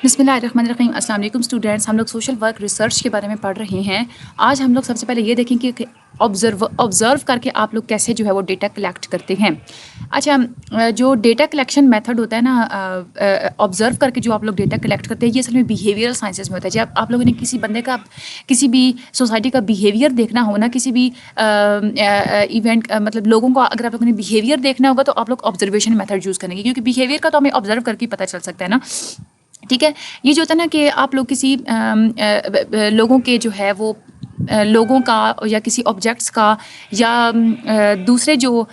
بسم اللہ الرحمن الرحیم۔ السلام علیکم اسٹوڈینٹس، ہم لوگ سوشل ورک ریسرچ کے بارے میں پڑھ رہے ہیں۔ آج ہم لوگ سب سے پہلے یہ دیکھیں کہ آبزرو کر کے آپ لوگ کیسے جو ہے وہ ڈیٹا کلیکٹ کرتے ہیں۔ اچھا، جو ڈیٹا کلیکشن میتھڈ ہوتا ہے نا، آبزرو کر کے جو آپ لوگ ڈیٹا کلیکٹ کرتے ہیں، یہ اصل میں بیہیویئرل سائنسز میں ہوتا ہے۔ جب آپ لوگوں نے کسی بندے کا، کسی بھی سوسائٹی کا بیہیویئر دیکھنا ہو نا، کسی بھی ایونٹ، مطلب لوگوں کو اگر آپ لوگوں نے بیہیویئر دیکھنا ہوگا تو آپ لوگ آبزرویشن میتھڈ یوز کریں گے، کیونکہ بیہیویئر کا تو ہمیں آبزرو کر کے پتہ چل سکتا ہے نا۔ ٹھیک ہے، یہ جو ہوتا ہے نا کہ آپ لوگ کسی لوگوں کے جو ہے وہ لوگوں کا یا کسی آبجیکٹس کا یا دوسرے جو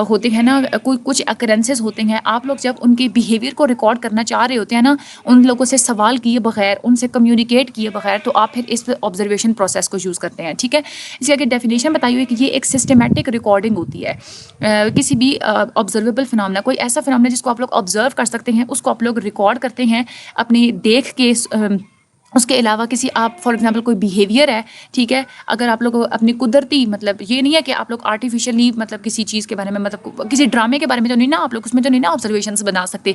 ہوتے ہیں نا، کوئی کچھ اکرنسز ہوتے ہیں، آپ لوگ جب ان کے بیہیویئر کو ریکارڈ کرنا چاہ رہے ہوتے ہیں نا، ان لوگوں سے سوال کیے بغیر، ان سے کمیونیکیٹ کیے بغیر، تو آپ پھر اس آبزرویشن پروسیس کو یوز کرتے ہیں۔ ٹھیک ہے، اس کی اگر ڈیفینیشن بتائی ہوئی کہ یہ ایک سسٹمیٹک ریکارڈنگ ہوتی ہے کسی بھی آبزرویبل فنامنا، کوئی ایسا فنامنا جس کو آپ لوگ آبزرو کر سکتے ہیں، اس کو آپ لوگ ریکارڈ کرتے ہیں اپنی دیکھ کے۔ اس کے علاوہ کسی آپ فار ایگزامپل کوئی بیہیویئر ہے، ٹھیک ہے، اگر آپ لوگ اپنی قدرتی، مطلب یہ نہیں ہے کہ آپ لوگ آرٹیفیشلی مطلب کسی چیز کے بارے میں، مطلب کسی ڈرامے کے بارے میں تو نہیں نا، آپ لوگ اس میں تو نہیں نا آبزرویشنس بنا سکتے۔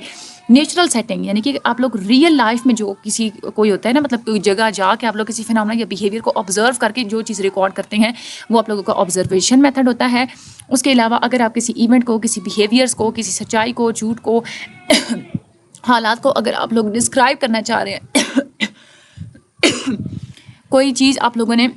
نیچرل سیٹنگ یعنی کہ آپ لوگ ریئل لائف میں جو کسی کوئی ہوتا ہے نا، مطلب کوئی جگہ جا کے آپ لوگ کسی فنامنا یا بیہیویئر کو آبزرو کر کے جو چیز ریکارڈ کرتے ہیں، وہ آپ لوگوں کا آبزرویشن میتھڈ ہوتا ہے۔ اس کے علاوہ اگر آپ کسی ایونٹ کو، کسی بیہیویئرس کو، کسی سچائی کو، جھوٹ کو، حالات کو اگر آپ لوگ ڈسکرائب کرنا چاہ رہے ہیں، کوئی چیز آپ لوگوں نے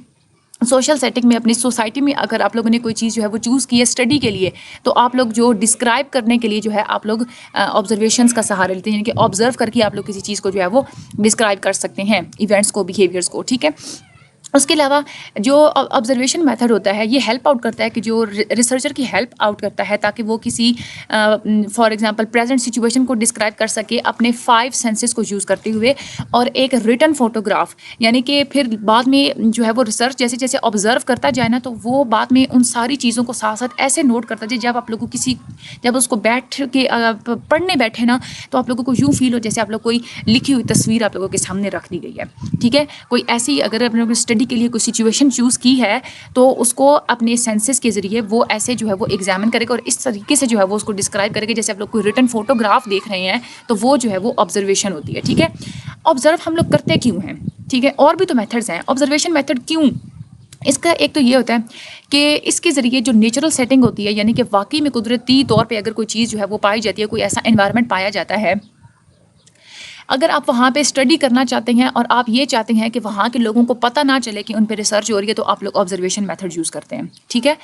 سوشل سیٹنگ میں، اپنی سوسائٹی میں اگر آپ لوگوں نے کوئی چیز جو ہے وہ چوز کی ہے اسٹڈی کے لیے، تو آپ لوگ جو ڈسکرائب کرنے کے لیے جو ہے آپ لوگ آبزرویشنس کا سہارا لیتے ہیں، یعنی کہ آبزرو کر کے آپ لوگ کسی چیز کو جو ہے وہ ڈسکرائب کر سکتے ہیں، ایونٹس کو، بیہیویئرس کو۔ ٹھیک ہے، اس کے علاوہ جو آبزرویشن میتھڈ ہوتا ہے، یہ ہیلپ آؤٹ کرتا ہے کہ جو ریسرچر کی ہیلپ آؤٹ کرتا ہے تاکہ وہ کسی فار ایگزامپل پریزنٹ سچویشن کو ڈسکرائب کر سکے اپنے 5 سینسز کو یوز کرتے ہوئے، اور ایک ریٹن فوٹوگراف، یعنی کہ پھر بعد میں جو ہے وہ ریسرچ جیسے جیسے آبزرو کرتا جائے نا، تو وہ بعد میں ان ساری چیزوں کو ساتھ ساتھ ایسے نوٹ کرتا جائے، جب آپ لوگوں کو جب اس کو بیٹھ کے پڑھنے بیٹھے نا، تو آپ لوگوں کو یوں فیل ہو جیسے آپ لوگ کوئی لکھی ہوئی تصویر آپ لوگوں کے سامنے رکھ دی گئی ہے۔ ٹھیک ہے، کوئی ایسی اگر آپ لوگوں نے اسٹڈی کے لیے کوئی سچویشن چوز کی ہے، تو اس کو اپنے سینسز کے ذریعے وہ ایسے جو ہے وہ ایگزامن کرے گا، اور اس طریقے سے جو ہے وہ اس کو ڈسکرائب کرے گا جیسے آپ لوگ کوئی ریٹن فوٹوگراف دیکھ رہے ہیں، تو وہ جو ہے وہ آبزرویشن ہوتی ہے۔ ٹھیک ہے، آبزرو ہم لوگ کرتے کیوں ہیں؟ ٹھیک ہے، اور بھی تو میتھڈز ہیں۔ آبزرویشن میتھڈ کیوں؟ اس کا ایک تو یہ ہوتا ہے کہ اس کے ذریعے جو نیچرل سیٹنگ ہوتی ہے، یعنی کہ واقعی میں قدرتی طور پہ اگر کوئی چیز جو ہے وہ پائی جاتی ہے، کوئی ایسا انوائرمنٹ پایا جاتا ہے، اگر آپ وہاں پہ اسٹڈی کرنا چاہتے ہیں اور آپ یہ چاہتے ہیں کہ وہاں کے لوگوں کو پتہ نہ چلے کہ ان پہ ریسرچ ہو رہی ہے، تو آپ لوگ آبزرویشن میتھڈ یوز کرتے ہیں۔ ٹھیک ہے،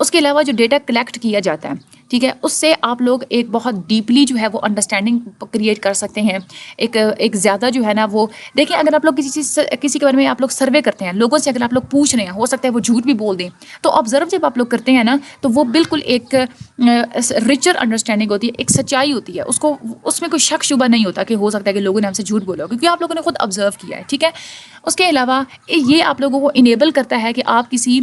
اس کے علاوہ جو ڈیٹا کلیکٹ کیا جاتا ہے، ٹھیک ہے، اس سے آپ لوگ ایک بہت ڈیپلی جو ہے وہ انڈرسٹینڈنگ کریٹ کر سکتے ہیں۔ ایک زیادہ جو ہے نا وہ دیکھیں، اگر آپ لوگ کسی کے بارے میں آپ لوگ سروے کرتے ہیں، لوگوں سے اگر آپ لوگ پوچھ رہے ہیں، ہو سکتا ہے وہ جھوٹ بھی بول دیں، تو آبزرو جب آپ لوگ کرتے ہیں نا، تو وہ بالکل ایک ریچر انڈرسٹینڈنگ ہوتی ہے، ایک سچائی ہوتی ہے، اس میں کوئی شک شبہ نہیں ہوتا کہ ہو سکتا ہے کہ لوگوں نے ہم سے جھوٹ بولا ہو، کیونکہ آپ لوگوں نے خود آبزرو کیا ہے۔ ٹھیک ہے، اس کے علاوہ یہ آپ لوگوں کو انیبل کرتا ہے کہ آپ کسی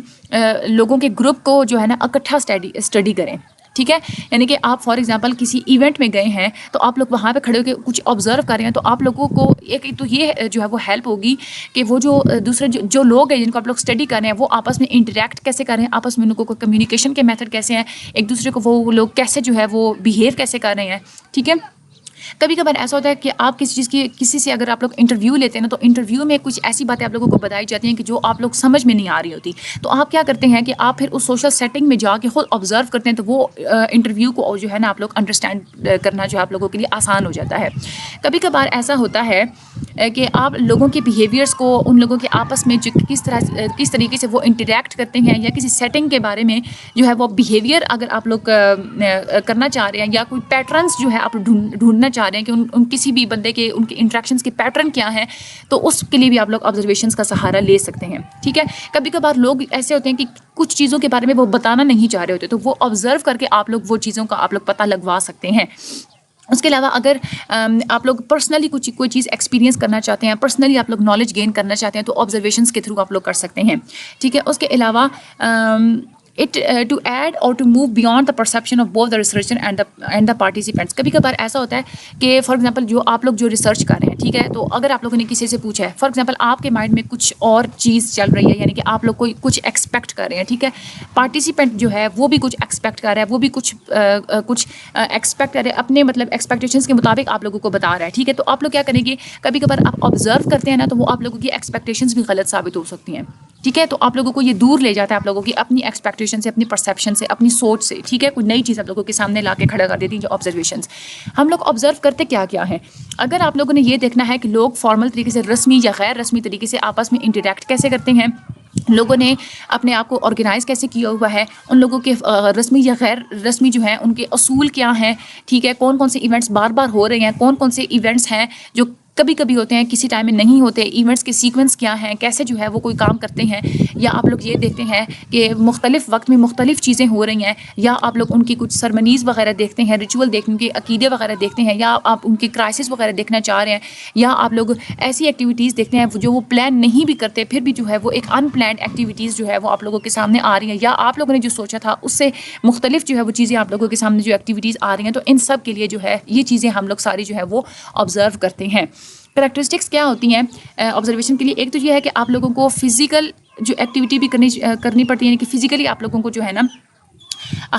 لوگوں کے گروپ کو جو ہے نا اکٹھا اسٹڈی کریں۔ ٹھیک ہے، یعنی کہ آپ فار ایگزامپل کسی ایونٹ میں گئے ہیں، تو آپ لوگ وہاں پہ کھڑے ہو کے کچھ آبزرو کر رہے ہیں، تو آپ لوگوں کو ایک تو یہ جو ہے وہ ہیلپ ہوگی کہ وہ جو دوسرے جو لوگ ہیں جن کو آپ لوگ اسٹڈی کر رہے ہیں، وہ آپس میں انٹریکٹ کیسے کر رہے ہیں، آپس میں ان کو کمیونیکیشن کے میتھڈ کیسے ہیں، ایک دوسرے کو وہ لوگ کیسے جو ہے وہ بیہیو کیسے کر رہے ہیں۔ ٹھیک ہے، کبھی کبھار ایسا ہوتا ہے کہ آپ کسی سے اگر آپ لوگ انٹرویو لیتے ہیں نا، تو انٹرویو میں کچھ ایسی باتیں آپ لوگوں کو بتائی جاتی ہیں کہ جو آپ لوگ سمجھ میں نہیں آ رہی ہوتی، تو آپ کیا کرتے ہیں کہ آپ پھر اس سوشل سیٹنگ میں جا کے خود آبزرو کرتے ہیں، تو وہ انٹرویو کو جو ہے نا آپ لوگ انڈرسٹینڈ کرنا جو ہے آپ لوگوں کے لیے آسان ہو جاتا ہے۔ کبھی کبھار ایسا ہوتا ہے کہ آپ لوگوں کے بیہیویئرس کو، ان لوگوں کے آپس میں جو کس طریقے سے وہ انٹریکٹ کرتے ہیں، یا کسی سیٹنگ کے بارے میں جو ہے وہ بیہیویئر اگر آپ لوگ کرنا چاہ رہے ہیں، یا کوئی پیٹرنس جو ہے آپ ڈھونڈنا چاہ رہے ہیں کہ ان کسی بھی بندے کے ان کے انٹریکشنس کے پیٹرن کیا ہیں، تو اس کے لیے بھی آپ لوگ آبزرویشنس کا سہارا لے سکتے ہیں۔ ٹھیک ہے، کبھی کبھار لوگ ایسے ہوتے ہیں کہ کچھ چیزوں کے بارے میں وہ بتانا نہیں چاہ رہے ہوتے، تو وہ آبزرو کر کے آپ لوگ وہ چیزوں کا آپ لوگ پتہ لگوا سکتے ہیں۔ اس کے علاوہ اگر آپ لوگ پرسنلی کوئی چیز ایکسپیرینس کرنا چاہتے ہیں، پرسنلی آپ لوگ نالج گین کرنا چاہتے ہیں، تو آبزرویشنس کے تھرو آپ لوگ کر سکتے ہیں۔ ٹھیک ہے، اس کے علاوہ اٹ ٹو ایڈ اور to move beyond the perception of both the researcher and the participants. کبھی کبھار ایسا ہوتا ہے کہ فار ایگزامپل جو آپ لوگ جو ریسرچ کر رہے ہیں, ٹھیک ہے, تو اگر آپ لوگوں نے کسی سے پوچھا ہے, فار ایگزامپل آپ کے مائنڈ میں کچھ اور چیز چل رہی ہے, یعنی کہ آپ لوگ کوئی کچھ ایکسپیکٹ کر رہے ہیں, ٹھیک ہے, پارٹیسپینٹ جو ہے وہ بھی کچھ ایکسپیکٹ کر رہا ہے, وہ بھی کچھ ایکسپیکٹ کر رہے ہیں, اپنے مطلب ایکسپیکٹیشنس کے مطابق آپ لوگوں کو بتا رہا ہے, ٹھیک ہے. تو آپ لوگ کیا کریں گے, کبھی کبھار آپ آبزرو کرتے ہیں نا, تو وہ آپ لوگوں کی ایکسپیکٹیشنس بھی غلط ثابت ہو سکتی ہیں, ٹھیک ہے. تو آپ لوگوں کو یہ دور لے جاتا ہے آپ لوگوں کی اپنی ایکسپیکٹیشن سے, اپنی پرسیپشن سے, اپنی سوچ سے, ٹھیک ہے. کوئی نئی چیز آپ لوگوں کے سامنے لا کے کھڑا کر دیتی ہیں جو آبزرویشنس. ہم لوگ آبزرو کرتے کیا ہیں, اگر آپ لوگوں نے یہ دیکھنا ہے کہ لوگ فارمل طریقے سے, رسمی یا غیر رسمی طریقے سے آپس میں انٹریکٹ کیسے کرتے ہیں, لوگوں نے اپنے آپ کو آرگنائز کیسے کیا ہوا ہے, ان لوگوں کے رسمی یا غیر رسمی جو ہیں ان کے اصول کیا ہیں, ٹھیک ہے, کون کون سے ایونٹس بار بار ہو رہے ہیں, کون کون سے ایونٹس ہیں جو کبھی کبھی ہوتے ہیں, کسی ٹائم میں نہیں ہوتے, ایونٹس کے سیکوینس کیا ہیں, کیسے جو ہے وہ کوئی کام کرتے ہیں, یا آپ لوگ یہ دیکھتے ہیں کہ مختلف وقت میں مختلف چیزیں ہو رہی ہیں, یا آپ لوگ ان کی کچھ سرمنیز وغیرہ دیکھتے ہیں, ریچول دیکھتے ہیں, ان کے عقیدے وغیرہ دیکھتے ہیں, یا آپ ان کے کرائسس وغیرہ دیکھنا چاہ رہے ہیں, یا آپ لوگ ایسی ایکٹیویٹیز دیکھتے ہیں جو وہ پلان نہیں بھی کرتے, پھر بھی جو ہے وہ ایک ان پلانڈ ایکٹیویٹیز جو ہے وہ آپ لوگوں کے سامنے آ رہی ہیں, یا آپ لوگوں نے جو سوچا تھا اس سے مختلف جو ہے وہ چیزیں آپ لوگوں کے سامنے جو ایکٹیویٹیز آ رہی ہیں. تو ان سب کے لیے جو ہے یہ چیزیں ہم لوگ ساری جو ہے وہ آبزرو کرتے ہیں. کریکٹرسٹکس کیا ہوتی ہیں آبزرویشن کے لیے, ایک تو یہ ہے کہ آپ لوگوں کو فزیکل جو ایکٹیویٹی بھی کرنی پڑتی ہے, یعنی کہ فزیکلی آپ لوگوں کو جو ہے نا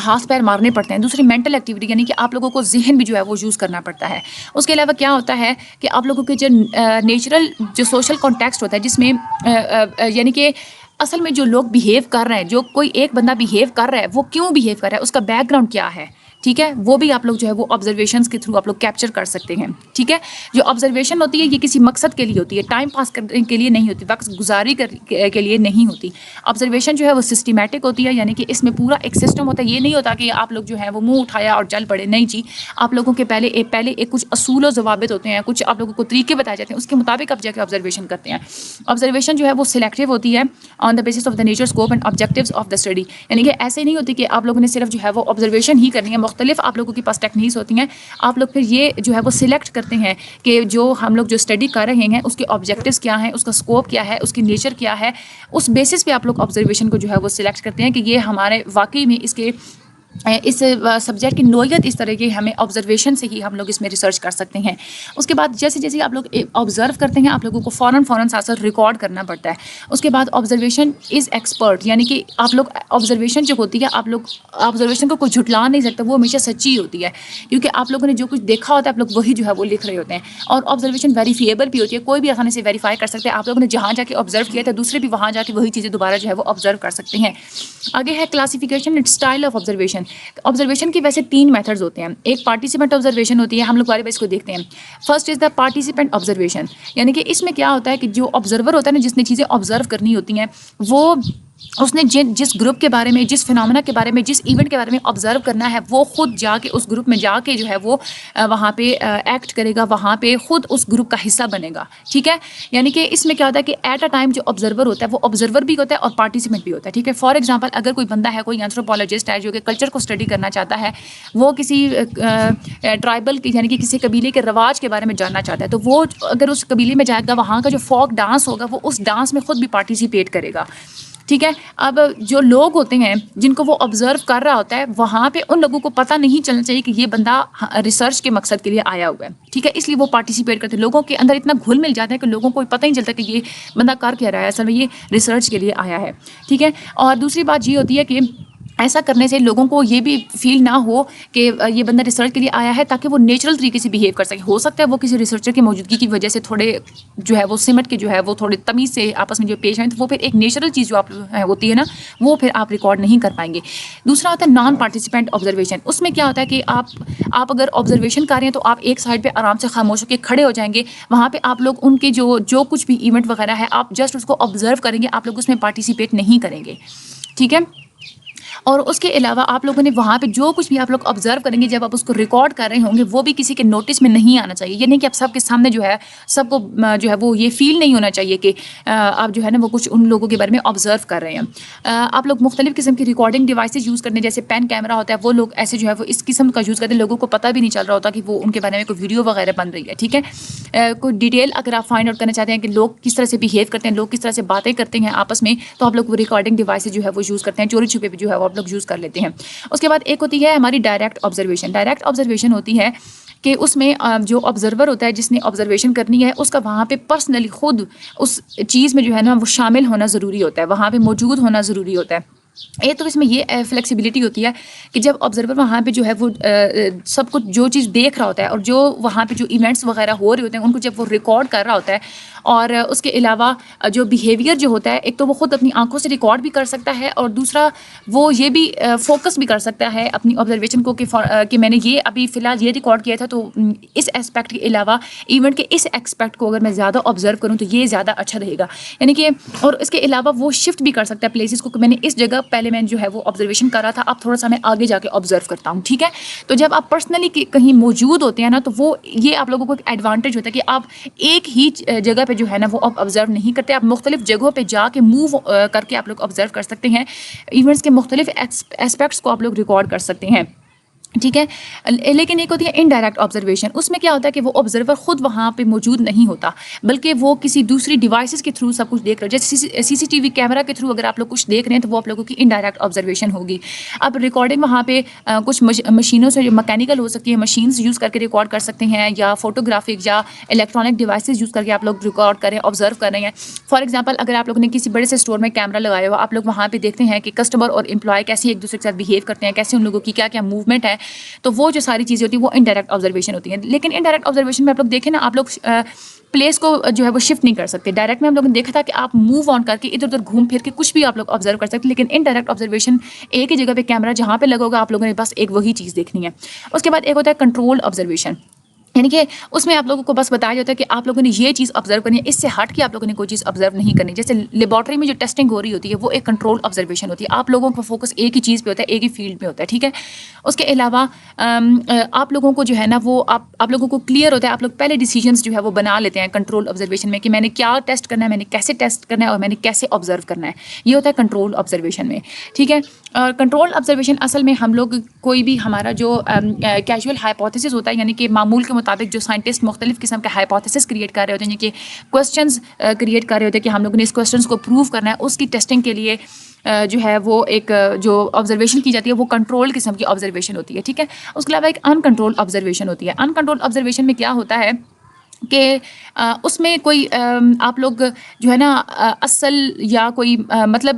ہاتھ پیر مارنے پڑتے ہیں. دوسری مینٹل ایکٹیویٹی, یعنی کہ آپ لوگوں کو ذہن بھی جو ہے وہ یوز کرنا پڑتا ہے. اس کے علاوہ کیا ہوتا ہے کہ آپ لوگوں کے جو نیچرل جو سوشل کانٹیکسٹ ہوتا ہے, جس میں یعنی کہ اصل میں جو لوگ بیہیو کر رہے ہیں, جو کوئی ایک بندہ بیہیو کر رہا ہے وہ کیوں بیہیو کر رہا ہے, اس کا بیک گراؤنڈ کیا ہے, ٹھیک ہے, وہ بھی آپ لوگ جو ہے وہ آبزرویشنس کے تھرو آپ لوگ کیپچر کر سکتے ہیں, ٹھیک ہے. جو آبزرویشن ہوتی ہے یہ کسی مقصد کے لیے ہوتی ہے, ٹائم پاس کرنے کے لیے نہیں ہوتی, وقت گزاری کے لیے نہیں ہوتی. آبزرویشن جو ہے وہ سسٹمیٹک ہوتی ہے, یعنی کہ اس میں پورا ایک سسٹم ہوتا ہے. یہ نہیں ہوتا کہ آپ لوگ جو ہے وہ منہ اٹھایا اور چل پڑے, نہیں جی. آپ لوگوں کے پہلے ایک کچھ اصول و ضوابط ہوتے ہیں, کچھ آپ لوگوں کو طریقے بتائے جاتے ہیں, اس کے مطابق آپ جا کے آبزرویشن کرتے ہیں. آبزرویشن جو ہے وہ سلیکٹیو ہوتی ہے on the basis of the nature, scope and objectives of the study, یعنی کہ ایسے نہیں ہوتی کہ آپ لوگوں نے صرف جو ہے وہ آبزرویشن ہی کرنی ہے. مختلف آپ لوگوں کے پاس ٹیکنیکس ہوتی ہیں, آپ لوگ پھر یہ جو ہے وہ سلیکٹ کرتے ہیں کہ جو ہم لوگ جو اسٹڈی کر رہے ہیں اس کے آبجیکٹیوز کیا ہیں, اس کا اسکوپ کیا ہے, اس کی نیچر کیا ہے. اس بیسس پہ آپ لوگ آبزرویشن کو جو ہے وہ سلیکٹ کرتے ہیں کہ یہ ہمارے واقعی میں اس سبجیکٹ کی نوعیت اس طرح کی, ہمیں آبزرویشن سے ہی ہم لوگ اس میں ریسرچ کر سکتے ہیں. اس کے بعد جیسے جیسے آپ لوگ آبزرو کرتے ہیں, آپ لوگوں کو فوراً ساتھ ساتھ ریکارڈ کرنا پڑتا ہے. اس کے بعد آبزرویشن از ایکسپرٹ, یعنی کہ آپ لوگ آبزرویشن جو ہوتی ہے, آپ لوگ آبزرویشن کو کوئی جھٹلا نہیں سکتا, وہ ہمیشہ سچی ہوتی ہے, کیونکہ آپ لوگوں نے جو کچھ دیکھا ہوتا ہے آپ لوگ وہی جو ہے وہ لکھ رہے ہوتے ہیں. اور آبزرویشن ویریفیبل بھی ہوتی ہے, کوئی بھی آسانی سے ویریفائی کر سکتے ہیں. آپ لوگوں نے جہاں جا کے آبزرو کیا تھا دوسرے بھی وہاں جا کے وہی چیزیں دوبارہ جو ہے وہ آبزرو کر سکتے ہیں. آگے ہے classification and style of observation. Observation کی ویسے 3 میتھڈز ہوتے ہیں. ایک پارٹیسپینٹ آبزرویشن ہوتی ہے, ہم لوگ بارے میں اس کو دیکھتے ہیں. First is the participant observation, یعنی کہ اس میں کیا ہوتا ہے کہ جو آبزرور ہوتا ہے نا, جس نے چیزیں آبزرو کرنی ہوتی ہیں, وہ اس نے جس گروپ کے بارے میں, جس فینومینا کے بارے میں, جس ایونٹ کے بارے میں آبزرو کرنا ہے, وہ خود جا کے اس گروپ میں جا کے جو ہے وہ وہاں پہ ایکٹ کرے گا, وہاں پہ خود اس گروپ کا حصہ بنے گا, ٹھیک ہے. یعنی کہ اس میں کیا ہوتا ہے کہ ایٹ اے ٹائم جو آبزرور ہوتا ہے وہ آبزرور بھی ہوتا ہے اور پارٹیسپینٹ بھی ہوتا ہے, ٹھیک ہے. فار ایگزامپل اگر کوئی بندہ ہے, کوئی اینتھروپولوجسٹ ہے جو کہ کلچر کو اسٹڈی کرنا چاہتا ہے, وہ کسی ٹرائبل یعنی کہ کسی قبیلے کے رواج کے بارے میں جاننا چاہتا ہے, تو وہ اگر اس قبیلے میں جائے گا, وہاں کا جو فوک ڈانس ہوگا وہ اس ڈانس میں خود بھی پارٹیسپیٹ کرے گا, ٹھیک ہے. اب جو لوگ ہوتے ہیں جن کو وہ آبزرو کر رہا ہوتا ہے, وہاں پہ ان لوگوں کو پتہ نہیں چلنا چاہیے کہ یہ بندہ ریسرچ کے مقصد کے لیے آیا ہوا ہے, ٹھیک ہے. اس لیے وہ پارٹیسپیٹ کرتے ہیں. لوگوں کے اندر اتنا گھل مل جاتا ہے کہ لوگوں کو پتہ ہی نہیں چلتا کہ یہ بندہ کر کیا رہا ہے, اصل میں یہ ریسرچ کے لیے آیا ہے, ٹھیک ہے. اور دوسری بات یہ ہوتی ہے کہ ایسا کرنے سے لوگوں کو یہ بھی فیل نہ ہو کہ یہ بندہ ریسرچ کے لیے آیا ہے, تاکہ وہ نیچرل طریقے سے بیہیو کر سکے. ہو سکتا ہے وہ کسی ریسرچر کی موجودگی کی وجہ سے تھوڑے جو ہے وہ سمٹ کے جو ہے وہ تھوڑے تمیز سے آپس میں جو پیش آئیں, تو وہ پھر ایک نیچرل چیز جو آپ ہوتی ہے نا, وہ پھر آپ ریکارڈ نہیں کر پائیں گے. دوسرا ہوتا ہے نان پارٹیسپینٹ آبزرویشن. اس میں کیا ہوتا ہے کہ آپ اگر آبزرویشن کر رہے ہیں تو آپ ایک سائڈ پہ آرام سے خاموش ہو کے کھڑے ہو جائیں گے. وہاں پہ آپ لوگ ان کے جو کچھ بھی ایونٹ وغیرہ ہے, آپ جسٹ اس کو آبزرو کریں گے, آپ لوگ اس میں پارٹیسپیٹ نہیں کریں گے, ٹھیک ہے. اور اس کے علاوہ آپ لوگوں نے وہاں پہ جو کچھ بھی آپ لوگ آبزرو کریں گے, جب آپ اس کو ریکارڈ کر رہے ہوں گے, وہ بھی کسی کے نوٹس میں نہیں آنا چاہیے. یہ نہیں کہ آپ سب کے سامنے جو ہے سب کو جو ہے وہ یہ فیل نہیں ہونا چاہیے کہ آپ جو ہے نا وہ کچھ ان لوگوں کے بارے میں آبزرو کر رہے ہیں. آپ لوگ مختلف قسم کی ریکارڈنگ ڈیوائسز یوز کرتے ہیں, جیسے پین کیمرہ ہوتا ہے, وہ لوگ ایسے جو ہے وہ اس قسم کا یوز کرتے ہیں, لوگوں کو پتہ بھی نہیں چل رہا ہوتا کہ وہ ان کے بارے میں کوئی ویڈیو وغیرہ بن رہی ہے, ٹھیک ہے. کوئی ڈیٹیل اگر آپ فائنڈ آؤٹ کرنا چاہتے ہیں کہ لوگ کس طرح سے بیہیو کرتے ہیں, لوگ کس طرح سے باتیں کرتے ہیں آپس میں, تو آپ لوگ وہ ریکارڈنگ ڈیوائسز جو ہے وہ یوز کرتے ہیں, چوری چھپے بھی جو ہے وہ آپ لوگ یوز کر لیتے ہیں. اس کے بعد ایک ہوتی ہے ہماری ڈائریکٹ آبزرویشن. ڈائریکٹ آبزرویشن ہوتی ہے کہ اس میں جو آبزرور ہوتا ہے جس نے آبزرویشن کرنی ہے اس کا وہاں پہ پرسنلی خود اس چیز میں جو ہے نا وہ شامل ہونا ضروری ہوتا ہے, وہاں پہ موجود ہونا ضروری ہوتا ہے. تو اس میں یہ فلیکسیبلٹی ہوتی ہے کہ جب آبزرور وہاں پہ جو ہے وہ سب کچھ جو چیز دیکھ رہا ہوتا ہے اور جو وہاں پہ جو ایونٹس وغیرہ ہو رہے ہوتے ہیں ان کو جب وہ ریکارڈ کر رہا ہوتا ہے, اور اس کے علاوہ جو بیہیویئر جو ہوتا ہے ایک تو وہ خود اپنی آنکھوں سے ریکارڈ بھی کر سکتا ہے, اور دوسرا وہ یہ بھی فوکس بھی کر سکتا ہے اپنی آبزرویشن کو کہ میں نے یہ ابھی فی الحال یہ ریکارڈ کیا تھا, تو اس اسپیکٹ کے علاوہ ایونٹ کے اس ایکسپیکٹ کو اگر میں زیادہ آبزرو کروں تو یہ زیادہ اچھا رہے گا. یعنی کہ اور اس کے علاوہ وہ شفٹ بھی کر سکتا ہے پلیسز کو کہ میں نے اس جگہ پہلے میں جو ہے وہ آبزرویشن کر رہا تھا, اب تھوڑا سا میں آگے جا کے آبزرو کرتا ہوں. ٹھیک ہے, تو جب آپ پرسنلی کہیں موجود ہوتے ہیں نا تو وہ یہ آپ لوگوں کو ایک ایڈوانٹیج ہوتا ہے کہ آپ ایک ہی جگہ پہ جو ہے نا وہ آپ آبزرو نہیں کرتے, آپ مختلف جگہوں پہ جا کے موو کر کے آپ لوگ آبزرو کر سکتے ہیں, ایونٹس کے مختلف اسپیکٹس کو آپ لوگ ریکارڈ کر سکتے ہیں. ٹھیک ہے, لیکن ایک ہوتی ہے انڈائریکٹ آبزرویشن. اس میں کیا ہوتا ہے کہ وہ آبزرور خود وہاں پہ موجود نہیں ہوتا بلکہ وہ کسی دوسری ڈیوائسز کے تھرو سب کچھ دیکھ رہا ہے. جیسے سی سی ٹی وی کیمرہ کے تھرو اگر آپ لوگ کچھ دیکھ رہے ہیں تو وہ آپ لوگوں کی انڈائریکٹ آبزرویشن ہوگی. اب ریکارڈنگ وہاں پہ کچھ مشینوں سے جو مکینیکل ہو سکتی ہے, مشینز یوز کر کے ریکارڈ کر سکتے ہیں, یا فوٹوگرافک یا الیکٹرانک ڈیوائسز یوز کر کے آپ لوگ ریکارڈ کریں, آبزرو کر رہے ہیں. فار ایگزامپل اگر آپ لوگوں نے کسی بڑے سے اسٹور میں کیمرہ لگایا ہوا, آپ لوگ وہاں پہ دیکھتے ہیں کہ کسٹمر اور امپلائی کیسے ایک دوسرے کے ساتھ بہیو کرتے ہیں, کیسے ان لوگوں کی کیا کیا موومنٹ ہے, تو وہ جو ساری چیزیں ہوتی ہیں وہ انڈائریکٹ آبزرویشن ہوتی ہیں. لیکن انڈائریکٹ آبزرویشن میں آپ لوگ دیکھیں نا, آپ لوگ پلیس کو جو ہے وہ شفٹ نہیں کر سکتے. ڈائریکٹ میں ہم لوگوں نے دیکھا تھا کہ آپ موو آن کر کے ادھر ادھر گھوم پھر کے کچھ بھی آپ لوگ آبزرو کر سکتے ہیں, لیکن انڈائریکٹ آبزرویشن ایک ہی جگہ پہ کیمرہ جہاں پہ لگا ہوگا آپ لوگوں نے بس ایک وہی چیز دیکھنی ہے. اس کے بعد ایک ہوتا ہے کنٹرول آبزرویشن. یعنی کہ اس میں آپ لوگوں کو بس بتایا جاتا ہے کہ آپ لوگوں نے یہ چیز آبزرو کرنی ہے, اس سے ہٹ کے آپ لوگوں نے کوئی چیز آبزرو نہیں کرنی. جیسے لیبارٹری میں جو ٹیسٹنگ ہو رہی ہوتی ہے وہ ایک کنٹرول آبزرویشن ہوتی ہے, آپ لوگوں کا فوکس ایک ہی چیز پہ ہوتا ہے, ایک ہی فیلڈ میں ہوتا ہے. ٹھیک ہے, اس کے علاوہ آپ لوگوں کو جو ہے نا وہ آپ لوگوں کو کلیئر ہوتا ہے, آپ لوگ پہلے ڈیسیجنس جو ہے وہ بنا لیتے ہیں کنٹرول آبزرویشن میں کہ میں نے کیا ٹیسٹ کرنا ہے, میں نے کیسے ٹیسٹ کرنا ہے, اور میں نے کیسے آبزرو کرنا ہے. یہ ہوتا ہے کنٹرول آبزرویشن میں. ٹھیک ہے, اور کنٹرول آبزرویشن اصل میں ہم لوگ کوئی بھی ہمارا جو کیجول ہائپوتھیسس ہوتا ہے, یعنی کہ معمول کے مطابق جو سائنٹسٹ مختلف قسم کے ہائپوتھیسس کریٹ کر رہے ہوتے ہیں, یعنی کہ کوسچنز کریٹ کر رہے ہوتے ہیں کہ ہم لوگوں نے اس کوسچنس کو پروو کرنا ہے, اس کی ٹیسٹنگ کے لیے جو ہے وہ ایک جو آبزرویشن کی جاتی ہے وہ کنٹرول قسم کی آبزرویشن ہوتی ہے. ٹھیک ہے, اس کے علاوہ ایک ان کنٹرول آبزرویشن ہوتی ہے. ان کنٹرول آبزرویشن میں کیا ہوتا ہے کہ اس میں کوئی آپ لوگ جو ہے نا اصل یا کوئی مطلب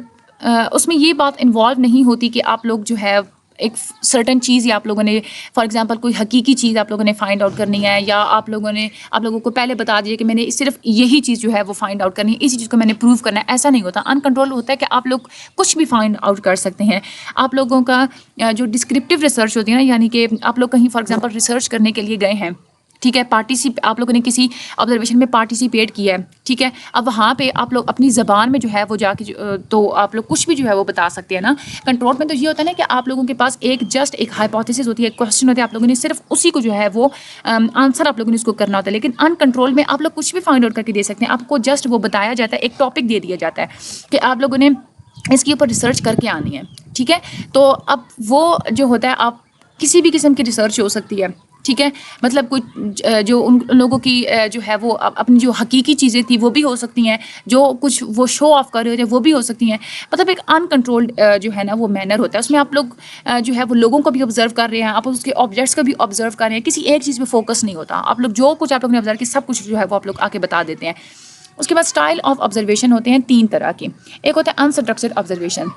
اس میں یہ بات انوالو نہیں ہوتی کہ آپ لوگ جو ہے ایک سرٹن چیز یا آپ لوگوں نے فار ایگزامپل کوئی حقیقی چیز آپ لوگوں نے فائنڈ آؤٹ کرنی ہے, یا آپ لوگوں کو پہلے بتا دیا کہ میں نے صرف یہی چیز جو ہے وہ فائنڈ آؤٹ کرنی ہے, اسی چیز کو میں نے پروو کرنا ہے. ایسا نہیں ہوتا. ان کنٹرول ہوتا ہے کہ آپ لوگ کچھ بھی فائنڈ آؤٹ کر سکتے ہیں. آپ لوگوں کا جو ڈسکرپٹیو ریسرچ ہوتی ہے نا, یعنی کہ آپ لوگ کہیں فار ایگزامپل ریسرچ کرنے کے لیے گئے ہیں, ٹھیک ہے, آپ لوگوں نے کسی آبزرویشن میں پارٹیسپیٹ کیا ہے, ٹھیک ہے, اب وہاں پہ آپ لوگ اپنی زبان میں جو ہے وہ جا کے تو آپ لوگ کچھ بھی جو ہے وہ بتا سکتے ہیں نا. کنٹرول میں تو یہ ہوتا ہے نا کہ آپ لوگوں کے پاس ایک ہائپوتھیسس ہوتی ہے, ایک کوسچن ہوتا ہے, آپ لوگوں نے صرف اسی کو جو ہے وہ آنسر آپ لوگوں نے اس کو کرنا ہوتا ہے. لیکن ان کنٹرول میں آپ لوگ کچھ بھی فائنڈ آؤٹ کر کے دے سکتے ہیں, آپ کو جسٹ وہ بتایا جاتا ہے, ایک ٹاپک دے دیا جاتا ہے کہ آپ لوگوں نے اس کے اوپر ریسرچ کر کے آنی ہے. ٹھیک ہے, تو اب وہ جو ہوتا ہے آپ کسی بھی قسم کی ریسرچ ہو سکتی ہے. ٹھیک ہے, مطلب کچھ جو ان لوگوں کی جو ہے وہ اپنی جو حقیقی چیزیں تھیں وہ بھی ہو سکتی ہیں, جو کچھ وہ شو آف کر رہے ہوتے ہیں وہ بھی ہو سکتی ہیں. مطلب ایک ان کنٹرولڈ جو ہے نا وہ مینر ہوتا ہے. اس میں آپ لوگ جو ہے وہ لوگوں کو بھی آبزرو کر رہے ہیں, آپ اس کے آبجیکٹس کو بھی آبزرو کر رہے ہیں, کسی ایک چیز پہ فوکس نہیں ہوتا. آپ لوگ جو کچھ آپ لوگوں نے آبزرو کیا سب کچھ جو ہے وہ آپ لوگ آ کے بتا دیتے ہیں. اس کے بعد اسٹائل آف آبزرویشن ہوتے ہیں 3 طرح کے. ایک ہوتا ہے انسٹرکچرڈ آبزرویشن.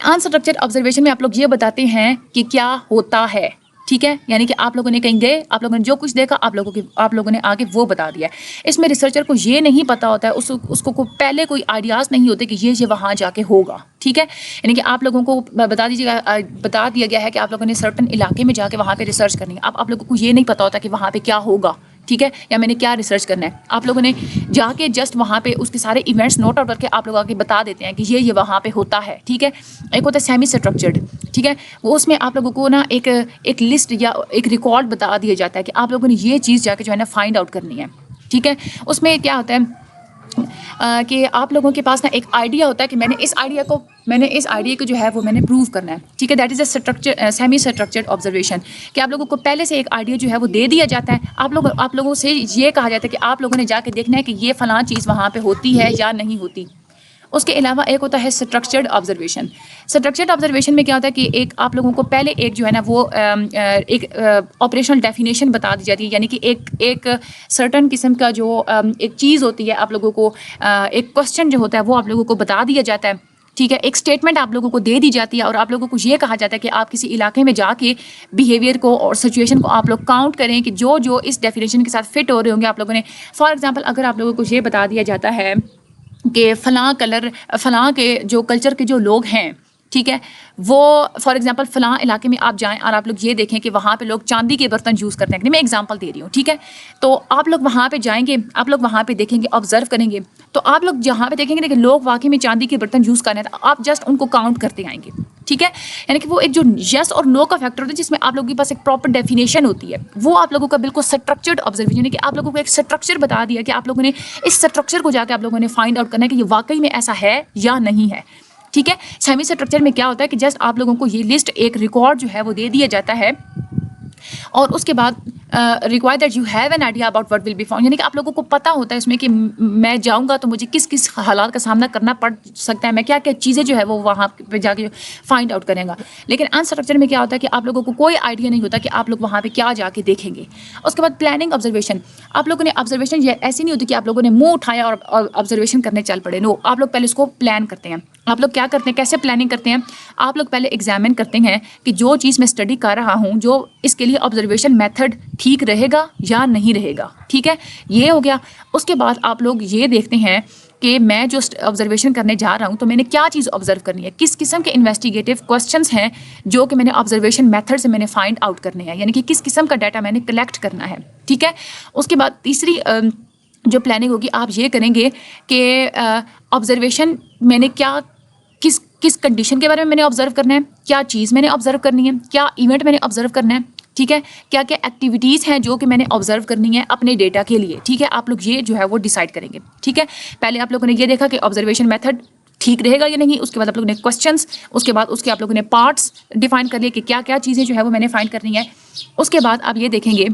انسٹرکچرڈ آبزرویشن میں آپ لوگ یہ بتاتے ہیں کہ کیا ہوتا ہے. ٹھیک ہے, یعنی کہ آپ لوگوں نے کہیں گئے, آپ لوگوں نے جو کچھ دیکھا آپ لوگوں نے آگے وہ بتا دیا. اس میں ریسرچر کو یہ نہیں پتا ہوتا ہے, اس کو پہلے کوئی آئیڈیاز نہیں ہوتے کہ یہ وہاں جا کے ہوگا. ٹھیک ہے, یعنی کہ آپ لوگوں کو بتا دیا گیا ہے کہ آپ لوگوں نے سرٹن علاقے میں جا کے وہاں پہ ریسرچ کرنی ہے. اب آپ لوگوں کو یہ نہیں پتا ہوتا کہ وہاں پہ کیا ہوگا. ٹھیک ہے, یا میں نے کیا ریسرچ کرنا ہے. آپ لوگوں نے جا کے جسٹ وہاں پہ اس کے سارے ایونٹس نوٹ آؤٹ کر کے آپ لوگ آگے بتا دیتے ہیں کہ یہ وہاں پہ ہوتا ہے. ٹھیک ہے, ایک ہوتا ہے سیمی اسٹرکچرڈ. ٹھیک ہے, وہ اس میں آپ لوگوں کو نا ایک لسٹ یا ایک ریکارڈ بتا دیا جاتا ہے کہ آپ لوگوں نے یہ چیز جا کے جو ہے نا فائنڈ آؤٹ کرنی ہے. ٹھیک ہے, اس میں کیا ہوتا ہے کہ آپ لوگوں کے پاس نا ایک آئیڈیا ہوتا ہے کہ میں نے اس آئیڈیا کو جو ہے وہ میں نے پروو کرنا ہے. ٹھیک ہے, that is a semi structured observation, کہ آپ لوگوں کو پہلے سے ایک آئیڈیا جو ہے وہ دے دیا جاتا ہے. آپ لوگوں سے یہ کہا جاتا ہے کہ آپ لوگوں نے جا کے دیکھنا ہے کہ یہ فلاں چیز وہاں پہ ہوتی ہے یا نہیں ہوتی. اس کے علاوہ ایک ہوتا ہے اسٹرکچرڈ آبزرویشن. اسٹرکچرڈ آبزرویشن میں کیا ہوتا ہے کہ ایک آپ لوگوں کو پہلے ایک جو ہے نا وہ ایک آپریشنل ڈیفینیشن بتا دی جاتی ہے، یعنی کہ ایک سرٹن قسم کا جو ایک چیز ہوتی ہے، آپ لوگوں کو ایک کوسچن جو ہوتا ہے وہ آپ لوگوں کو بتا دیا جاتا ہے، ٹھیک ہے، ایک اسٹیٹمنٹ آپ لوگوں کو دے دی جاتی ہے اور آپ لوگوں کو یہ کہا جاتا ہے کہ آپ کسی علاقے میں جا کے بیہیویئر کو اور سچویشن کو آپ لوگ کاؤنٹ کریں کہ جو اس ڈیفینیشن کے ساتھ فٹ ہو رہے ہوں گے آپ لوگوں نے. فار ایگزامپل اگر آپ لوگوں کو یہ بتا دیا جاتا ہے کہ فلاں کے جو کلچر کے جو لوگ ہیں، ٹھیک ہے، وہ فار ایگزامپل فلاں علاقے میں آپ جائیں اور آپ لوگ یہ دیکھیں کہ وہاں پہ لوگ چاندی کے برتن یوز کرتے ہیں، میں ایگزامپل دے رہی ہوں، ٹھیک ہے، تو آپ لوگ وہاں پہ جائیں گے، آپ لوگ وہاں پہ دیکھیں گے، آبزرو کریں گے، تو آپ لوگ جہاں پہ دیکھیں گے کہ لوگ واقعی میں چاندی کے برتن یوز کر رہے ہیں، تو آپ جسٹ ان کو کاؤنٹ کرتے آئیں گے، ٹھیک ہے، یعنی کہ وہ ایک جو یس اور نو کا فیکٹر ہوتا ہے جس میں آپ لوگوں کے پاس ایک پراپر ڈیفینیشن ہوتی ہے، وہ آپ لوگوں کا بالکل اسٹرکچرڈ آبزرویشن، یعنی کہ آپ لوگوں کو ایک اسٹرکچر بتا دیا کہ آپ لوگوں نے اس اسٹرکچر کو جا کے آپ لوگوں نے فائنڈ آؤٹ کرنا ہے کہ یہ واقعی میں ایسا ہے یا نہیں ہے، ٹھیک ہے. سیمی اسٹرکچر میں کیا ہوتا ہے کہ جسٹ آپ لوگوں کو یہ لسٹ ایک ریکارڈ جو ہے وہ دے دیا جاتا ہے اور اس کے بعد require that you have an idea about what will be found, یعنی کہ آپ لوگوں کو پتہ ہوتا ہے اس میں کہ میں جاؤں گا تو مجھے کس کس حالات کا سامنا کرنا پڑ سکتا ہے، میں کیا کیا چیزیں جو ہے وہ وہاں پہ جا کے فائنڈ آؤٹ کریں گا. لیکن انسٹرکچر میں کیا ہوتا ہے کہ آپ لوگوں کو کوئی آئیڈیا نہیں ہوتا کہ آپ لوگ وہاں پہ کیا جا کے دیکھیں گے. اس کے بعد پلاننگ آبزرویشن، آپ لوگوں نے آبزرویشن یہ ایسی نہیں ہوتی کہ آپ لوگوں نے منہ اٹھایا اور آبزرویشن کرنے چل پڑے، نو، آپ لوگ پہلے اس کو پلان کرتے ہیں. آپ لوگ کیا کرتے ہیں، کیسے پلاننگ کرتے ہیں، آپ لوگ پہلے ایگزامن کرتے ہیں کہ جو چیز میں اسٹڈی کر رہا ہوں جو اس کے لیے آبزرویشن میتھڈ ٹھیک رہے گا یا نہیں رہے گا، ٹھیک ہے، یہ ہو گیا. اس کے بعد آپ لوگ یہ دیکھتے ہیں کہ میں جو آبزرویشن کرنے جا رہا ہوں تو میں نے کیا چیز آبزرو کرنی ہے، کس قسم کے انویسٹیگیٹو کوسچنس ہیں جو کہ میں نے آبزرویشن میتھڈ سے میں نے فائنڈ آؤٹ کرنے ہیں، یعنی کہ کس قسم کا ڈیٹا میں نے کلیکٹ کرنا ہے، ٹھیک ہے. اس کے بعد تیسری جو پلاننگ ہوگی آپ یہ کریں گے کہ آبزرویشن میں نے کس کنڈیشن کے بارے میں نے آبزرو کرنا ہے، کیا چیز میں نے آبزرو کرنی ہے، کیا ایونٹ میں نے آبزرو کرنا ہے، ٹھیک ہے، کیا کیا ایکٹیویٹیز ہیں جو کہ میں نے آبزرو کرنی ہے اپنے ڈیٹا کے لیے، ٹھیک ہے. آپ لوگ یہ جو ہے وہ ڈیسائیڈ کریں گے، ٹھیک ہے. پہلے آپ لوگوں نے یہ دیکھا کہ آبزرویشن میتھڈ ٹھیک رہے گا یا نہیں، اس کے بعد آپ لوگوں نے کوسچنس، اس کے بعد اس کے آپ لوگوں نے پارٹس ڈیفائن کر لیے کہ کیا کیا چیزیں جو ہے وہ میں نے فائنڈ کرنی ہے. اس کے بعد آپ یہ دیکھیں گے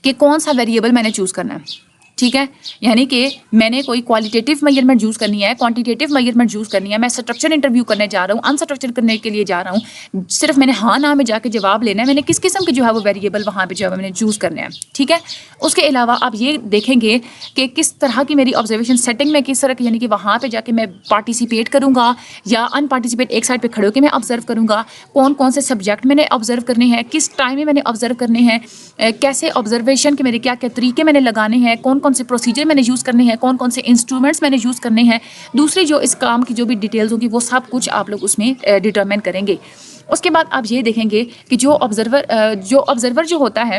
کہ کون سا ویریبل میں نے چوز کرنا ہے، ٹھیک ہے، یعنی کہ میں نے کوئی کوالٹیٹیو میجرمنٹ یوز کرنی ہے، کوانٹیٹیو میجرمنٹ یوز کرنی ہے، میں اسٹرکچر انٹرویو کرنے جا رہا ہوں، انسٹرکچر کرنے کے لیے جا رہا ہوں، صرف میں نے ہاں نہ میں جا کے جواب لینا ہے، میں نے کس قسم کے جو ہے وہ ویریبل وہاں پہ جو ہے میں نے چوز کرنا ہے، ٹھیک ہے. اس کے علاوہ آپ یہ دیکھیں گے کہ کس طرح کی میری آبزرویشن سیٹنگ میں کس طرح کی، یعنی کہ وہاں پہ جا کے میں پارٹیسپیٹ کروں گا یا ان پارٹیسپیٹ ایک سائڈ پہ کھڑے ہو کے میں آبزرو کروں گا، کون سے سبجیکٹ میں نے آبزرو کرنے ہیں، کس ٹائم میں نے آبزرو کرنے ہیں، کیسے آبزرویشن کے میرے کیا کیا طریقے میں نے لگانے ہیں، کون سے پروسیجر میں نے یوز کرنے ہیں، کون سے انسٹرومنٹس میں نے یوز کرنے ہیں، دوسری جو اس کام کی جو بھی ڈیٹیلز ہوگی وہ سب کچھ آپ لوگ اس میں ڈٹرمن کریں گے. اس کے بعد آپ یہ دیکھیں گے کہ جو آبزرور جو ہوتا ہے،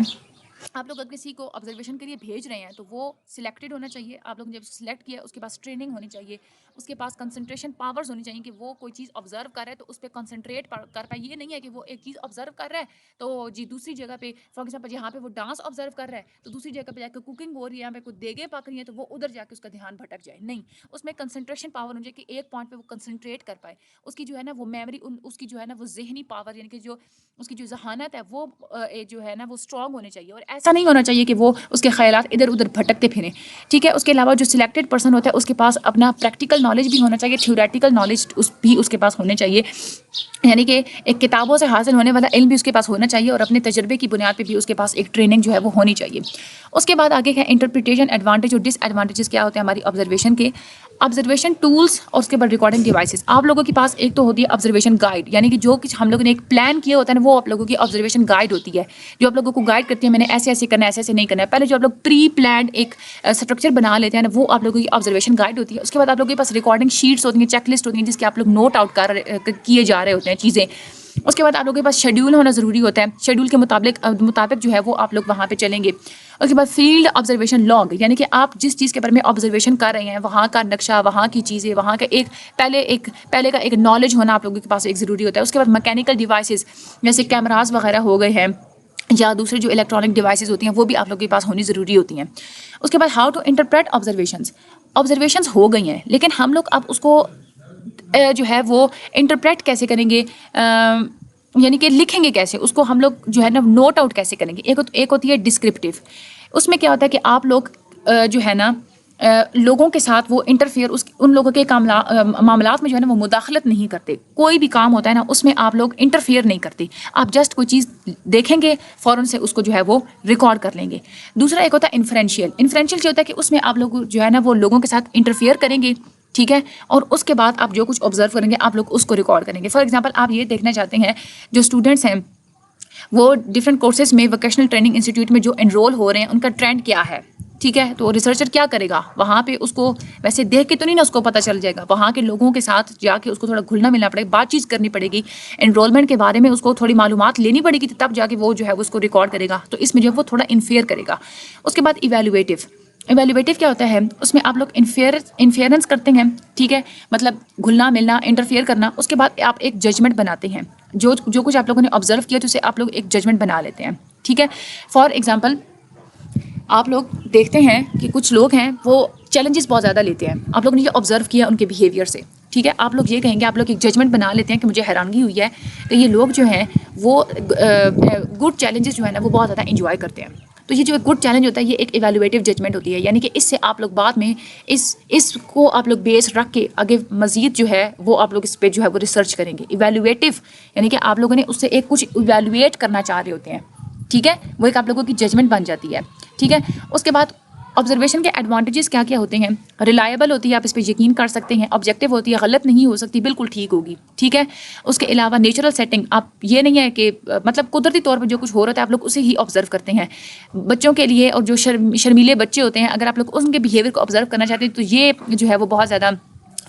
آپ لوگ اگر کسی کو آبزرویشن کے لیے بھیج رہے ہیں تو وہ سلیکٹڈ ہونا چاہیے. آپ لوگ نے جب سلیکٹ کیا اس کے پاس ٹریننگ ہونی چاہیے، اس کے پاس کنسنٹریشن پاورز ہونی چاہیے کہ وہ کوئی چیز آبزرو کر رہا ہے تو اس پہ کنسنٹریٹ کر پائے. یہ نہیں ہے کہ وہ ایک چیز آبزرو کر رہا ہے تو جی دوسری جگہ پہ فار ایگزامپل یہاں پہ وہ ڈانس آبزرو کر رہا ہے تو دوسری جگہ پہ جا کے کوکنگ ہو رہی ہے، یہاں پہ کوئی دیگیں پک رہی ہیں تو وہ ادھر جا کے اس کا دھیان بھٹک جائے. نہیں، اس میں کنسنٹریشن پاور ہونی چاہیے کہ ایک پوائنٹ پہ وہ کنسنٹریٹ کر پائے. اس کی جو ہے نا وہ میموری، اس کی جو ہے نا وہ ذہنی پاور، یعنی کہ جو اس کی جو ذہانت ہے وہ جو ہے نا وہ اسٹرانگ ہونی چاہیے، اور ایسا نہیں ہونا چاہیے کہ وہ اس کے خیالات ادھر ادھر بھٹکتے پھریں، ٹھیک ہے. اس کے علاوہ جو سلیکٹڈ پرسن ہوتا ہے اس کے پاس اپنا پریکٹیکل نالج بھی ہونا چاہیے، تھیوریٹیکل نالج بھی اس کے پاس ہونے چاہیے، یعنی کہ ایک کتابوں سے حاصل ہونے والا علم بھی اس کے پاس ہونا چاہیے اور اپنے تجربے کی بنیاد پہ بھی اس کے پاس ایک ٹریننگ جو ہے وہ ہونی چاہیے. اس کے بعد آگے ہے انٹرپریٹیشن، ایڈوانٹیج اور ڈس ایڈوانٹیجز کیا ہوتے ہیں ہماری آبزرویشن کے. آبزرویشن ٹولس اور اس کے بعد ریکارڈنگ ڈیوائسز. آپ لوگوں کے پاس ایک تو ہوتی ہے آبزرویشن گائیڈ، یعنی کہ جو کچھ ہم لوگوں نے ایک پلان کیا ہوتا ہے نا وہ آپ لوگوں کی آبزرویشن گائیڈ ہوتی ہے جو آپ لوگوں کو گائیڈ کرتی ہے میں نے ایسے ایسے کرنا ہے، ایسے ایسے نہیں کرنا ہے. پہلے جو آپ لوگ پری پلانڈ ایک اسٹرکچر بنا لیتے ہیں نا وہ آپ لوگوں کی آبزرویشن گائیڈ ہوتی ہے. اس کے بعد آپ لوگوں کے پاس ریکارڈنگ شیٹس ہوتی ہیں، چیک لسٹ ہوتی ہیں جس کے آپ لوگ نوٹ آؤٹ کیے جا رہے ہوتے ہیں چیزیں. اس کے بعد آپ لوگوں کے پاس شیڈیول ہونا ضروری ہوتا ہے، شیڈیول کے مطابق جو ہے وہ آپ لوگ وہاں پہ چلیں گے. اس کے بعد فیلڈ آبزرویشن لاگ، یعنی کہ آپ جس چیز کے بارے میں آبزرویشن کر رہے ہیں وہاں کا نقشہ، وہاں کی چیزیں، وہاں کا پہلے کا ایک نالج ہونا آپ لوگوں کے پاس ایک ضروری ہوتا ہے. اس کے بعد میکینیکل ڈیوائسز جیسے کیمراز وغیرہ ہو گئے ہیں یا دوسرے جو الیکٹرانک ڈیوائسز ہوتی ہیں وہ بھی آپ لوگوں کے پاس ہونی ضروری ہوتی ہیں. اس کے بعد ہاؤ ٹو انٹرپریٹ آبزرویشنز ہو گئی ہیں لیکن ہم لوگ اب اس کو جو ہے وہ انٹرپریٹ کیسے کریں گے، یعنی کہ لکھیں گے کیسے اس کو، ہم لوگ جو ہے نا نوٹ آؤٹ کیسے کریں گے. ایک ہوتی ہے ڈسکرپٹیو، اس میں کیا ہوتا ہے کہ آپ لوگ جو ہے نا لوگوں کے ساتھ وہ انٹرفیئر ان لوگوں کے معاملات میں جو ہے نا وہ مداخلت نہیں کرتے. کوئی بھی کام ہوتا ہے نا اس میں آپ لوگ انٹرفیئر نہیں کرتے. آپ جسٹ کوئی چیز دیکھیں گے فوراً سے اس کو جو ہے وہ ریکارڈ کر لیں گے. دوسرا ایک ہوتا ہے انفرینشیل. انفرینشیل جو ہوتا ہے کہ اس میں آپ لوگ جو ہے نا وہ لوگوں کے ساتھ انٹرفیئر کریں گے, ٹھیک ہے, اور اس کے بعد آپ جو کچھ آبزرو کریں گے آپ لوگ اس کو ریکارڈ کریں گے. فار ایگزامپل آپ یہ دیکھنا چاہتے ہیں جو اسٹوڈنٹس ہیں وہ ڈفرینٹ کورسز میں ووکیشنل ٹریننگ انسٹیٹیوٹ میں جو انرول ہو رہے ہیں ان کا ٹرینڈ کیا ہے, ٹھیک ہے, تو ریسرچر کیا کرے گا وہاں پہ, اس کو ویسے دیکھ کے تو نہیں نا اس کو پتہ چل جائے گا, وہاں کے لوگوں کے ساتھ جا کے اس کو تھوڑا گھلنا ملنا پڑے گا, بات چیت کرنی پڑے گی, انرولمنٹ کے بارے میں اس کو تھوڑی معلومات لینی پڑے گی, تب جا کے وہ جو ہے اس کو ریکارڈ کرے گا. تو اس میں جو ہے وہ تھوڑا انفیئر کرے گا. اس کے بعد ایویلویٹو. ایویلویٹو کیا ہوتا ہے, اس میں آپ لوگ انفیئرنس کرتے ہیں, ٹھیک ہے, مطلب گھلنا ملنا, انٹرفیئر کرنا. اس کے بعد آپ ایک ججمنٹ بناتے ہیں, جو کچھ آپ لوگوں نے آبزرو کیا تو اسے آپ لوگ ایک ججمنٹ بنا لیتے ہیں, ٹھیک ہے. فار ایگزامپل آپ لوگ دیکھتے ہیں کہ کچھ لوگ ہیں وہ چیلنجز بہت زیادہ لیتے ہیں, آپ لوگوں نے یہ آبزرو کیا ان کے بیہیویئر سے, ٹھیک ہے. آپ لوگ یہ کہیں گے, آپ لوگ ایک ججمنٹ بنا لیتے ہیں کہ مجھے حیرانگی ہوئی ہے کہ یہ لوگ جو ہیں وہ گڈ چیلنجز جو ہے نا وہ بہت زیادہ انجوائے کرتے ہیں. تو یہ جو گڈ چیلنج ہوتا ہے یہ ایک ایویلویٹو ججمنٹ ہوتی ہے, یعنی کہ اس سے آپ لوگ بعد میں اس کو آپ لوگ بیس رکھ کے آگے مزید جو ہے وہ آپ لوگ اس پہ جو ہے وہ ریسرچ کریں گے. ایویلویٹو یعنی کہ آپ لوگوں نے اس سے ایک کچھ ایویلویٹ کرنا چاہ رہے ہوتے ہیں, ٹھیک ہے, وہ ایک آپ لوگوں کی ججمنٹ بن جاتی ہے, ٹھیک ہے. اس کے بعد آبزرویشن کے ایڈوانٹیجز کیا کیا ہوتے ہیں. ریلائبل ہوتی ہے, آپ اس پہ یقین کر سکتے ہیں. آبجیکٹو ہوتی ہے, غلط نہیں ہو سکتی, بالکل ٹھیک ہوگی, ٹھیک ہے. اس کے علاوہ نیچرل سیٹنگ, آپ یہ نہیں ہے کہ مطلب قدرتی طور پہ جو کچھ ہو رہا ہے آپ لوگ اسے ہی آبزرو کرتے ہیں. بچوں کے لیے اور جو شرمیلے بچے ہوتے ہیں اگر آپ لوگ ان کے بیہیویئر کو آبزرو کرنا چاہتے ہیں تو یہ جو ہے وہ بہت زیادہ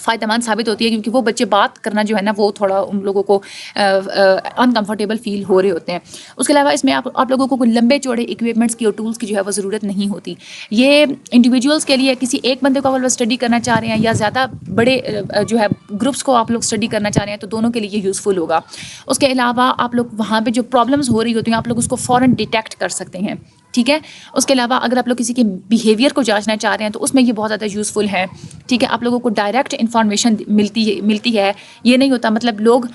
فائدہ مند ثابت ہوتی ہے, کیونکہ وہ بچے بات کرنا جو ہے نا وہ تھوڑا ان لوگوں کو انکمفرٹیبل فیل ہو رہے ہوتے ہیں. اس کے علاوہ اس میں آپ لوگوں کو کوئی لمبے چوڑے اکوپمنٹس کی اور ٹولس کی جو ہے وہ ضرورت نہیں ہوتی. یہ انڈیویجولس کے لیے کسی ایک بندے کو آپ اسٹڈی کرنا چاہ رہے ہیں یا زیادہ بڑے جو ہے گروپس کو آپ لوگ اسٹڈی کرنا چاہ رہے ہیں تو دونوں کے لیے یہ یوزفل ہوگا. اس کے علاوہ آپ لوگ وہاں پہ جو پرابلمس ہو رہی ہوتی ہیں آپ لوگ اس کو فوراً ڈیٹیکٹ کر سکتے ہیں, ٹھیک ہے. اس کے علاوہ اگر آپ لوگ کسی کے بیہیویئر کو جانچنا چاہ رہے ہیں تو اس میں یہ بہت زیادہ یوزفل ہے, ٹھیک ہے. آپ لوگوں کو ڈائریکٹ انفارمیشن ملتی ہے, یہ نہیں ہوتا مطلب لوگ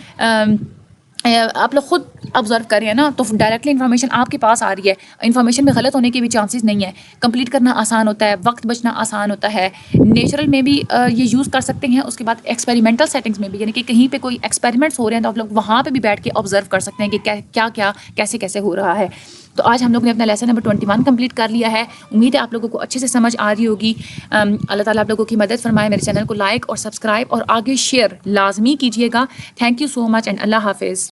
آپ لوگ خود آبزرو کر رہے ہیں نا تو ڈائریکٹلی انفارمیشن آپ کے پاس آ رہی ہے, انفارمیشن میں غلط ہونے کے بھی چانسز نہیں ہے, کمپلیٹ کرنا آسان ہوتا ہے, وقت بچنا آسان ہوتا ہے. نیچرل میں بھی یہ یوز کر سکتے ہیں. اس کے بعد ایکسپیریمنٹل سیٹنگس میں بھی, یعنی کہ کہیں پہ کوئی ایکسپیریمنٹس ہو رہے ہیں تو آپ لوگ وہاں پہ بھی بیٹھ کے آبزرو کر سکتے ہیں کہ کیا کیا کیسے کیسے ہو رہا ہے. تو آج ہم لوگ نے اپنا لیسن نمبر 21 کمپلیٹ کر لیا ہے. امید ہے آپ لوگوں کو اچھے سے سمجھ آ رہی ہوگی. اللہ تعالیٰ آپ لوگوں کی مدد فرمائے. میرے چینل کو لائک اور سبسکرائب اور آگے شیئر لازمی کیجیے گا. Thank you so much and اللہ حافظ.